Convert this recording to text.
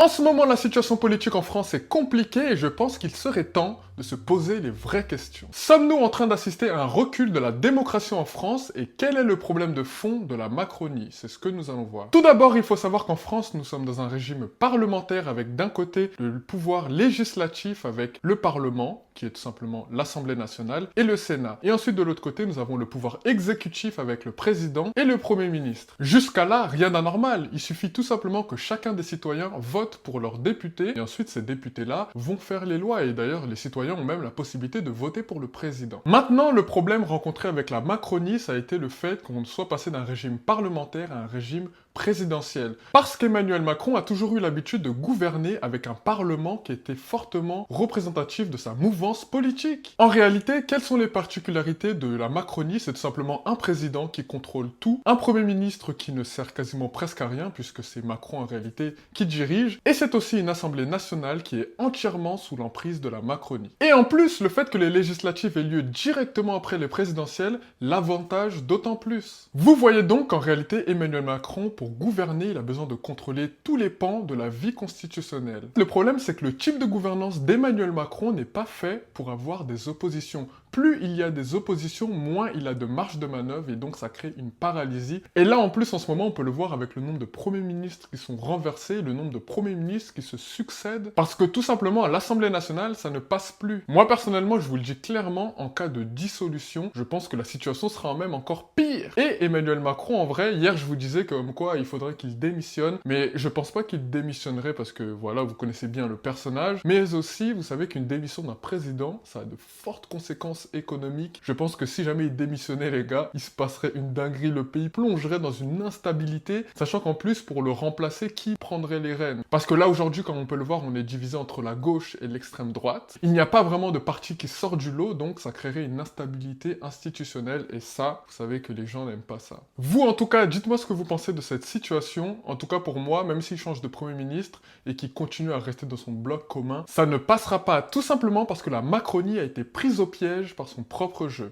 En ce moment, la situation politique en France est compliquée et je pense qu'il serait temps de se poser les vraies questions. Sommes-nous en train d'assister à un recul de la démocratie en France et quel est le problème de fond de la Macronie? C'est ce que nous allons voir. Tout d'abord, il faut savoir qu'en France, nous sommes dans un régime parlementaire avec d'un côté le pouvoir législatif avec le Parlement, qui est tout simplement l'Assemblée nationale, et le Sénat. Et ensuite, de l'autre côté, nous avons le pouvoir exécutif avec le président et le Premier ministre. Jusqu'à là, rien d'anormal. Il suffit tout simplement que chacun des citoyens vote pour leurs députés, et ensuite ces députés-là vont faire les lois, et d'ailleurs les citoyens ont même la possibilité de voter pour le président. Maintenant, le problème rencontré avec la Macronie, ça a été le fait qu'on soit passé d'un régime parlementaire à un régime présidentiel. Parce qu'Emmanuel Macron a toujours eu l'habitude de gouverner avec un parlement qui était fortement représentatif de sa mouvance politique. En réalité, quelles sont les particularités de la Macronie? C'est tout simplement un président qui contrôle tout, un premier ministre qui ne sert quasiment presque à rien, puisque c'est Macron en réalité qui dirige, et c'est aussi une assemblée nationale qui est entièrement sous l'emprise de la Macronie. Et en plus, le fait que les législatives aient lieu directement après les présidentielles l'avantage d'autant plus. Vous voyez donc qu'en réalité, Emmanuel Macron, pour gouverner, il a besoin de contrôler tous les pans de la vie constitutionnelle. Le problème, c'est que le type de gouvernance d'Emmanuel Macron n'est pas fait pour avoir des oppositions. Plus il y a des oppositions, moins il a de marge de manœuvre et donc ça crée une paralysie. Et là, en plus, en ce moment, on peut le voir avec le nombre de premiers ministres qui sont renversés, le nombre de premiers ministres qui se succèdent, parce que tout simplement, à l'Assemblée nationale, ça ne passe plus. Moi, personnellement, je vous le dis clairement, en cas de dissolution, je pense que la situation sera même encore pire. Et Emmanuel Macron, en vrai, hier, je vous disais comme quoi il faudrait qu'il démissionne, mais je pense pas qu'il démissionnerait parce que, voilà, vous connaissez bien le personnage, mais aussi, vous savez qu'une démission d'un président, ça a de fortes conséquences économiques. Je pense que si jamais il démissionnait, les gars, il se passerait une dinguerie, le pays plongerait dans une instabilité, sachant qu'en plus, pour le remplacer, qui prendrait les rênes? Parce que là, aujourd'hui, comme on peut le voir, on est divisé entre la gauche et l'extrême droite. Il n'y a pas vraiment de parti qui sort du lot, donc ça créerait une instabilité institutionnelle, et ça, vous savez que les gens n'aiment pas ça. Vous, en tout cas, dites-moi ce que vous pensez de cette situation. En tout cas, pour moi, même s'il change de Premier ministre et qu'il continue à rester dans son bloc commun, ça ne passera pas, tout simplement parce que la Macronie a été prise au piège par son propre jeu.